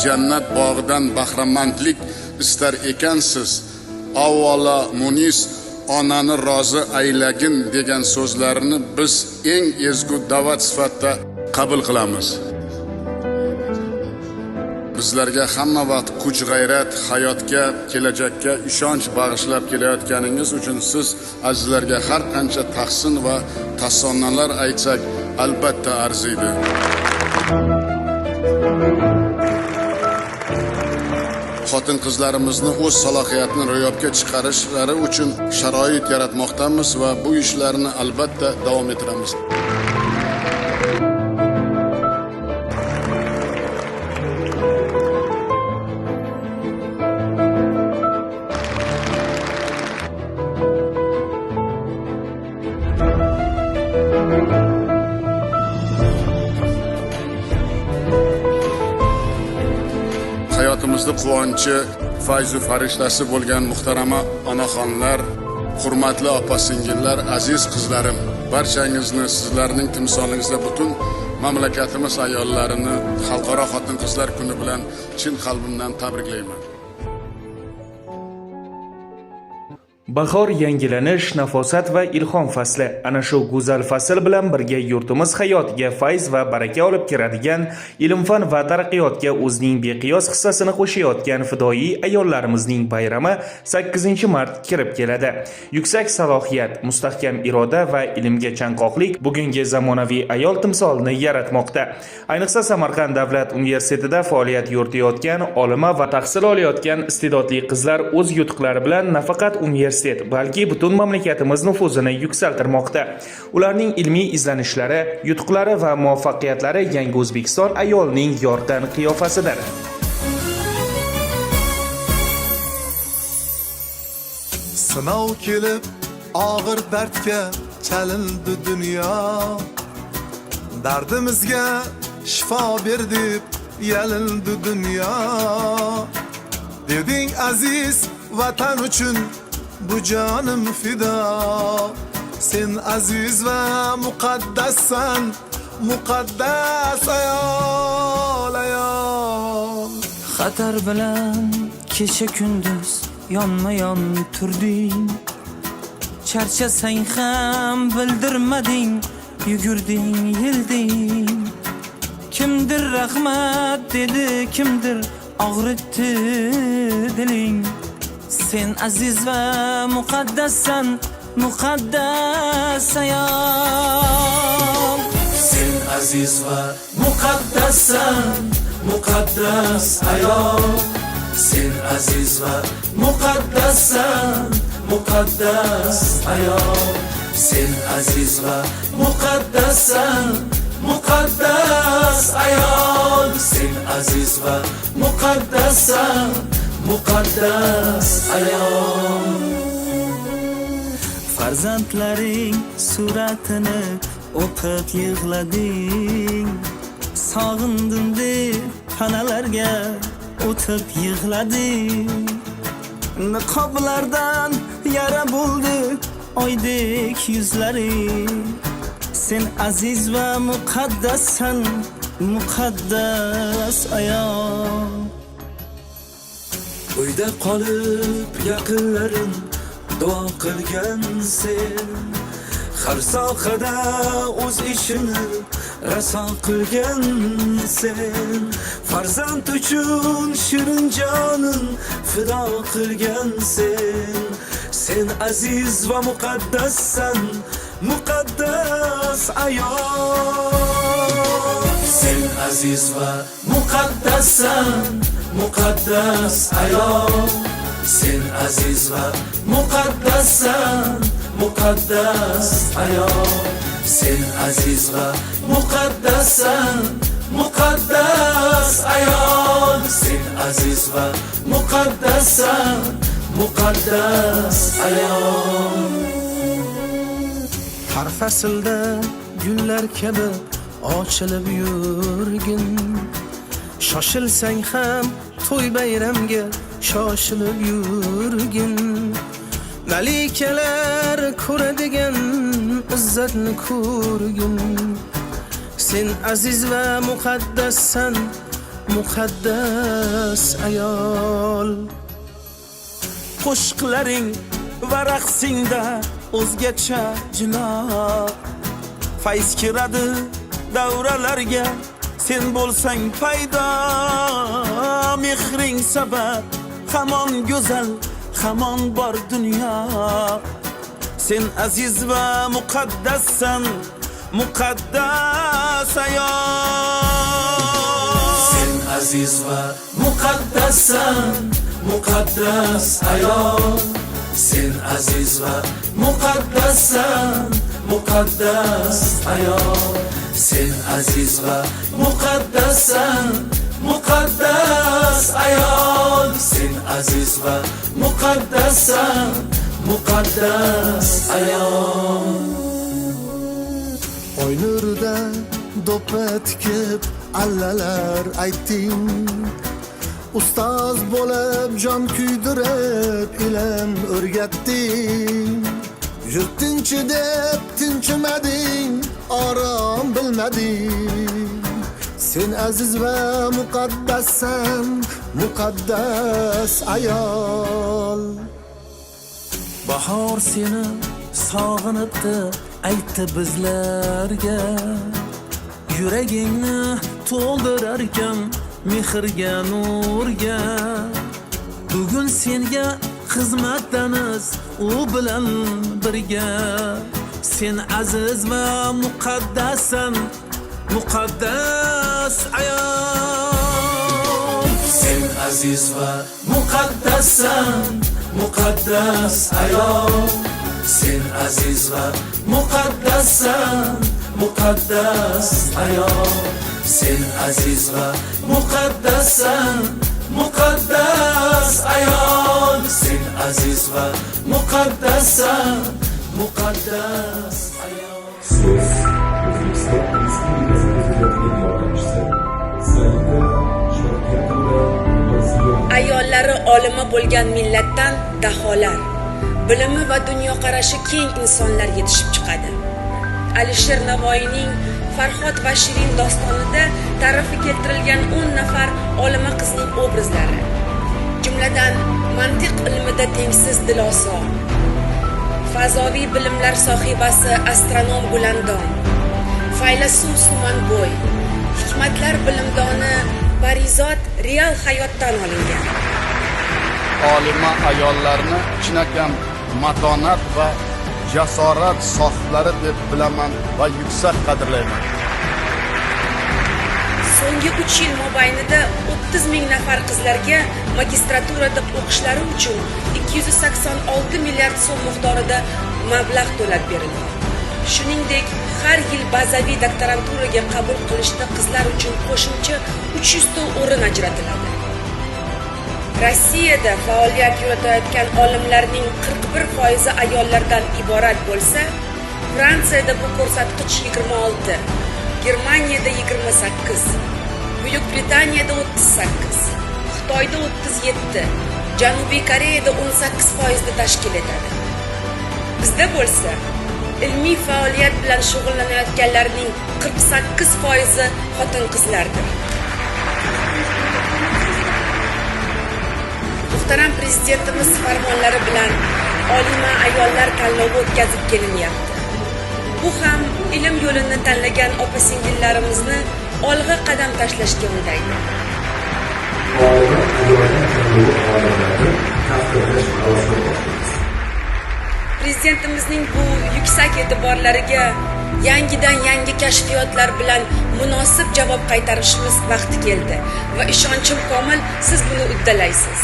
jannat bog'idan bahramandlik istar ekansiz, avvalo munis onani rozi aylagin degan so'zlarini biz eng ezgu da'vat sifatida qabul qilamiz. Bizlarga hamma vaqt kuch-g'ayrat, hayotga, kelajakka ishonch bag'ishlab kelayotganingiz uchun siz azizlarga har qancha tahsin va tasannolar aytsak albatta arziydi. Xotin-qizlarimizni o'z salohiyatini ro'yobga chiqarishlari uchun sharoit yaratmoqdamiz va bu ishlarni albatta davom ettiramiz. Hayotimizda quvonchi, fayzu farishtasi bo'lgan muhtarama onaxonlar, hurmatli opa-singillar, aziz qizlarim, barchangizni sizlarning timsolingizda butun mamlakatimiz ayollarini Xalqaro xotin-qizlar kuni bilan chin qalbimdan tabriklayman. Bahor yangilanish, nafosat va ilhom fasli. Ana shu go'zal fasl bilan birga yurtimiz hayotiga fayz va baraka olib kiradigan, ilm-fan va taraqqiyotga o'zining beqiyos hissasini qo'shayotgan fidoyi ayollarimizning bayrami 8-mart kirib keladi. Yuksak salohiyat, mustahkam iroda va ilmga chanqoqlik bugungi zamonaviy ayol timsolini yaratmoqda. Ayniqsa Samarqand davlat universitetida faoliyat yuritayotgan olima va tahsil olayotgan iste'dodli qizlar o'z yutuqlari bilan nafaqat universitet balki butun mamlakatimiz nufuzini yuksaltirmoqda. Ularning ilmiy izlanishlari, yutuqlari va muvaffaqiyatlari yangi O'zbekiston ayolining yorqin qiyofasidir. Sinov kelib og'ir dardga chalindi dunyo, dardimizga shifo ber deb yalindi dunyo. Deding aziz vatan uchun bu jonim fido, sen aziz va muqaddassan, muqaddas ayol, ayol. Xatar bilan kecha kunduz yonma-yon turding, charchasang ham bildirmading, yugurding, yilding. Kimdir rahmat dedi, kimdir og'ritdi diling. Sen aziz va muqaddassan, muqaddas ayol. Sen aziz va muqaddassan, muqaddas ayol. Sen aziz va muqaddassan, muqaddas ayol. Sen aziz va muqaddassan, muqaddas ayol. Sen aziz va muqaddassan, muqaddas ayol. Farzandlaring suratini o'qib yig'lading, sog'indim deb panalarga o'tib yig'lading. Niqoblardan yara bo'ldi oydek yuzlaring. Sen aziz va muqaddassan, muqaddas ayol. Uyda qolib yaqinlarim duo qilgan sen, har sohada o'z ishini raso qilgan sen. Farzand uchun shirin jonin fido qilgan sen. Sen aziz va muqaddassan, muqaddas ayol. Sen aziz va muqaddassan, muqaddas ayol. Sen aziz va muqaddassan, muqaddas ayol. Sen aziz va muqaddassan, muqaddas ayol. Sen aziz va muqaddassan, muqaddas ayol. Har faslda gullar kabi ochilib yurgin, shoshilsang ham to'y bayramga shoshilib yurgin. Malikalar ko'radigan izzatni ko'rgin. Sen aziz va muqaddassan, muqaddas ayol. Qo'shiqlaring va raqsingda o'zgacha jilo, fayz kiradi davralarga sen bo'lsang paydo. Mehring sabab hamon go'zal, hamon bor dunyo. Sen aziz va muqaddassan, muqaddas ayol. Sen aziz va muqaddassan, muqaddas ayol. Sen aziz va muqaddassan, muqaddas ayol. Sen aziz va muqaddassan, muqaddas ayol. Sen aziz va muqaddassan, muqaddas ayol. Oy nurida do'ppi tikib allalar aytding, ustoz bo'lib jon kuydirib ilm o'rgatding. Yurtinchi deb tinchimading, orom bilmading. Sen aziz va muqaddassan, muqaddas ayol. Bahor seni sog'inibdi, aytdi bizlarga. Yuragingni to'ldirarkan mehrga, nurga. Bugun senga xizmatdamiz u bilan birga. Sen aziz va muqaddassan, muqaddas ayol. Sen aziz va muqaddassan, muqaddas ayol. Sen aziz va muqaddassan, muqaddas ayol. Sen aziz va muqaddassan, muqaddas ayol. Sen aziz va muqaddassan, muqaddas ayol. Söz O'zbekiston Respublikasi Prezidentining yordamchisi Saida Shavkatova Mirziyoyeva. Ayollari olimi bo'lgan millatdan daholar, bilimi va dunyoqarashi keng insonlar yetishib chiqadi. Alisher Navoiyning Farhod va Shirin dostonida ta'rifi keltirilgan 10 nafar olima qizning obrazlari, jumladan mantiq ilmida tengsiz Diloso, fazoviy bilimlar sohibasi astronom Gulandon, faylasuf Sumanbo'y, hikmatlar bilimdoni Parizod real hayotdan olingan. Olima ayollarni chinakam matonat va jasorat sohiblari deb bilaman va yuksak qadrlayman. So'nggi 3 yil mobaynida 30 ming nafar qizlarga magistraturada o'qishlari uchun 286 milliard so'm miqdorida mablag' to'lab berildi. Shuningdek, har yil bazaviy doktoranturaga qabul qilishda qizlar uchun qo'shimcha 300 ta o'rin ajratiladi. Rossiyada faoliyat yuritayotgan olimlarning 41% ayollardan iborat bo'lsa, Fransiyada bu ko'rsatkich 26, Germaniyada 28, Buyuk Britaniyada 38, Xitoyda 37, Janubiy Koreyada 18% ni tashkil etadi. Bizda bo'lsa, ilmiy faoliyat bilan shug'ullanayotganlarning 48% xotin-qizlardir. Muhtaram Prezidentimiz farmonlari bilan olima ayollar tanlovi o'tkazib kelinyapti. Bu ham ilm yo'lini tanlagan opa-singillarimizni olg'a qadam tashlashga undaydi. Prezidentimizning bu yuksak e'tiborlariga yangidan yangi kashfiyotlar bilan munosib javob qaytarishimiz vaqti keldi va ishonchim komil, siz buni uddalaysiz.